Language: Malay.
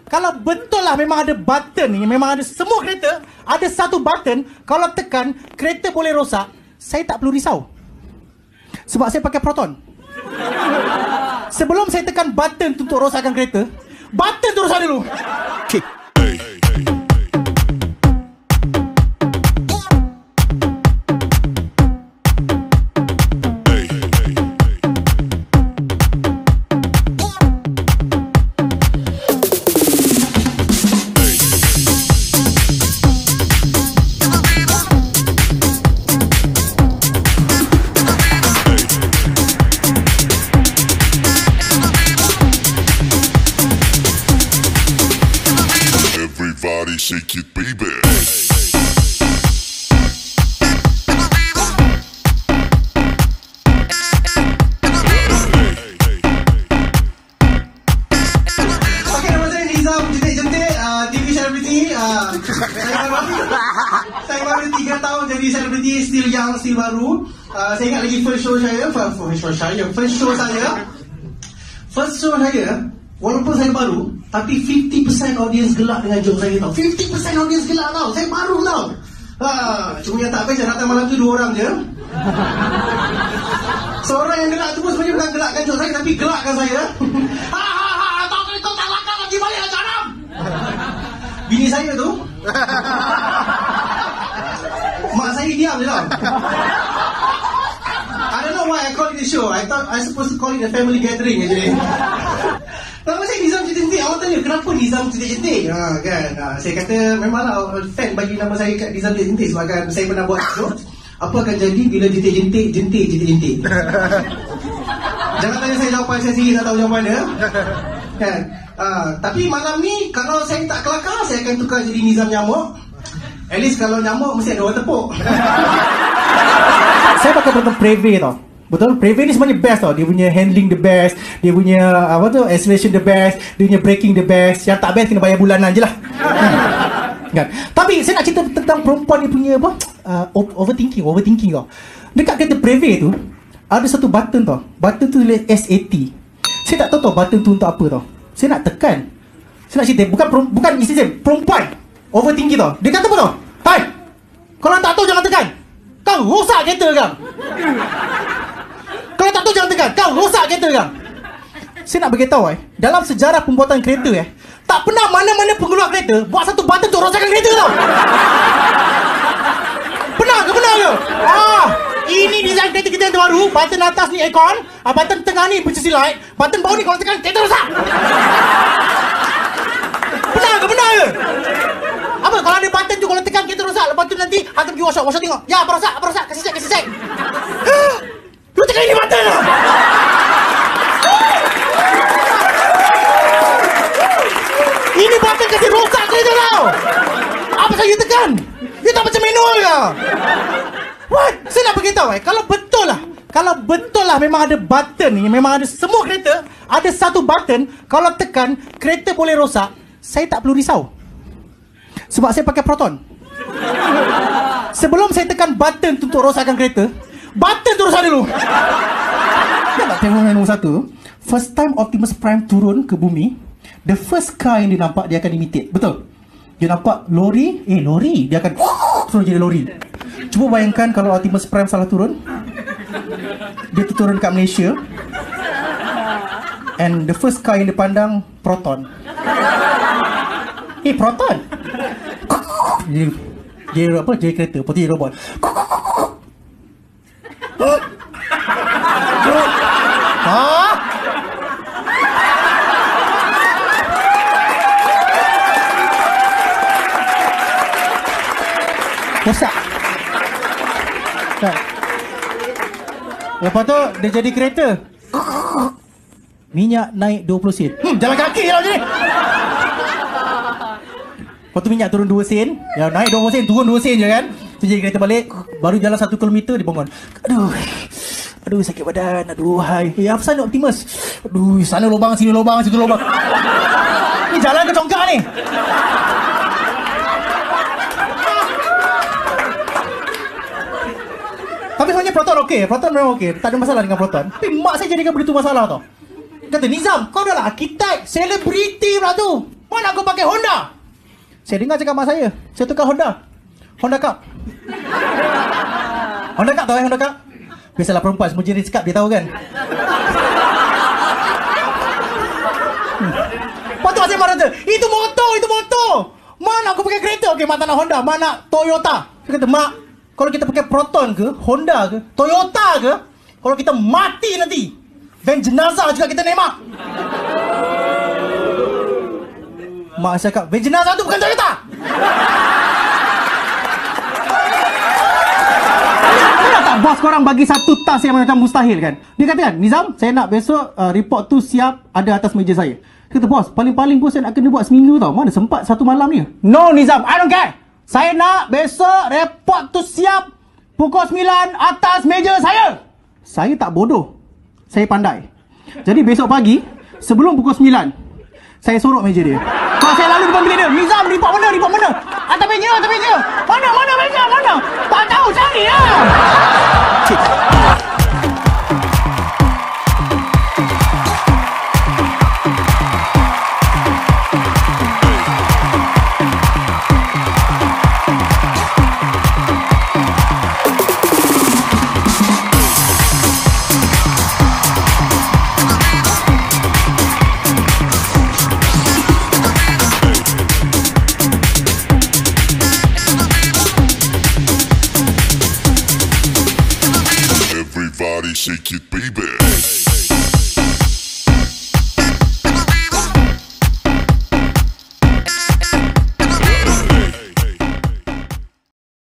Kalau betul lah memang ada button ni, memang ada semua kereta, ada satu button, kalau tekan, kereta boleh rosak, saya tak perlu risau. Sebab saya pakai Proton. Sebelum saya tekan button untuk rosakkan kereta, button tu rosak dulu. Okay. Everybody shake it, baby. Okay, nama saya Nizam Jentik-Jentik, TV selebriti. Saya baru 3 tahun jadi selebriti, still young, still baru. Saya ingat lagi first show saya, walaupun saya baru, tapi 50% audience gelak dengan joke saya tau. 50% audience gelak tau. Saya baru tau. Cuma yang tak best, saya datang malam tu 2 orang je. Seorang yang gelak tu pun sebenarnya bukan gelakkan joke saya, tapi gelakkan saya. Kau tak lakar lagi balik lah Janam. Bini saya tu, mak saya diam je tau. I don't know why I call it a show. I thought I supposed to call it a family gathering actually. Nama saya Nizam Jentik-Jentik. Awak tanya kenapa Nizam Jentik-Jentik? Kan? Saya kata memanglah fan bagi nama saya kat Nizam Jentik-Jentik sebab kan saya pernah buat joke. Apa akan jadi bila jentik-jentik? Jangan tanya saya jawapan, saya sendiri tak tahu jawapannya. Kan? Tapi malam ni kalau saya tak kelakar, saya akan tukar jadi Nizam Nyamuk. At least kalau nyamuk mesti ada orang tepuk. Saya pakai betul Preve tau. Betul, Preve ni sebenarnya best tau. Dia punya handling the best, dia punya acceleration the best, dia punya braking the best. Yang tak best kena bayar bulanan je lah. Kan? Tapi saya nak cerita tentang perempuan ni punya apa? Overthinking tau. Dekat kereta Preve tu ada satu button tau. Button tu tulis SAT. Saya tak tahu button tu untuk apa tau. Saya nak tekan. Saya nak cerita bukan isteri saya, perempuan overthinking tau. Dia kata apa tau? Hai, kalau tak tahu jangan tekan. Kau rosak kereta kau. Kalau tak tahu jangan tekan. Kau rosak kereta kau. Saya nak beritahu dalam sejarah pembuatan kereta tak pernah mana-mana pengeluar kereta buat satu button untuk rosakkan kereta tau. Pernah ke? Ini design kereta kita yang terbaru. Button atas ni aircon, button tengah ni emergency light, button bawah ni kalau tekan kereta rosak. Pernah ke? Apa kalau ada button tu kalau tekan kereta rosak, lepas tu nanti hantar pergi workshop tengok. Ya, apa rosak? Kasih cek. Lu tekan ini button lah. Ini button kasi rosak kereta tau. Apa saya tekan? Dia tak macam manual ke? What? Saya nak beritahu kalau betul lah memang ada button ni, memang ada semua kereta, ada satu button, kalau tekan, kereta boleh rosak, saya tak perlu risau. Sebab saya pakai Proton. Sebelum saya tekan button untuk rosakkan kereta, button tu rosak dulu. Kita nak tengok yang nombor 1. First time Optimus Prime turun ke bumi, the first car yang dia nampak, dia akan imitate. Betul? Dia nampak lori, dia akan turun jadi lori. Cuba bayangkan kalau Optimus Prime salah turun. Dia turun kat Malaysia, and the first car yang dia pandang Proton. Proton. Dia apa? Jadi kereta, putih robot. Rosak. Lepas tu dia jadi kereta. Minyak naik 20 sen. Jalan kaki lah macam ni. Lepas tu minyak turun 2 sen. Ya, naik 20 sen, turun 2 sen je kan. Tu jadi kereta balik. Baru jalan 1 kilometer dia bangun. Aduh sakit badan. Aduh hai. Apa sana Optimus? Aduh sana lubang, sini lubang, situ lubang. Ni jalan ke congkak ni? Tapi sebenarnya Proton okey. Proton memang okey. Tak ada masalah dengan Proton. Tapi mak saya jadikan begitu masalah tau. Kata, Nizam, kau dah lah arkitek, selebriti pula tu. Mana aku pakai Honda? Saya dengar cakap mak saya tukar Honda Cup. Honda Cup tahu Honda Cup? Biasalah perempuan semua jenis cup dia tahu kan. Lepas tu saya marah tu, itu motor. Mana aku pakai kereta? Okey, mak tak nak Honda, mak nak Toyota. Dia kata, mak, kalau kita pakai Proton ke, Honda ke, Toyota ke, kalau kita mati nanti, van jenazah juga kita naik, mak. Mak cakap, van jenazah tu bukan Toyota. Tak, bos korang bagi satu task yang macam mustahil kan. Dia kata kan, Nizam, saya nak besok report tu siap ada atas meja saya. Dia kata, bos, paling-paling pun saya nak kena buat seminggu tau. Mana sempat satu malam ni? No Nizam, I don't care. Saya nak besok report tu siap pukul 9 atas meja saya. Saya tak bodoh, saya pandai. Jadi besok pagi sebelum pukul 9 saya sorok meja dia. Kalau saya lalu depan bilik dia, Nizam, report mana? Atas meja. Mana meja? Tak tahu, cari lah. Everybody shake it, baby.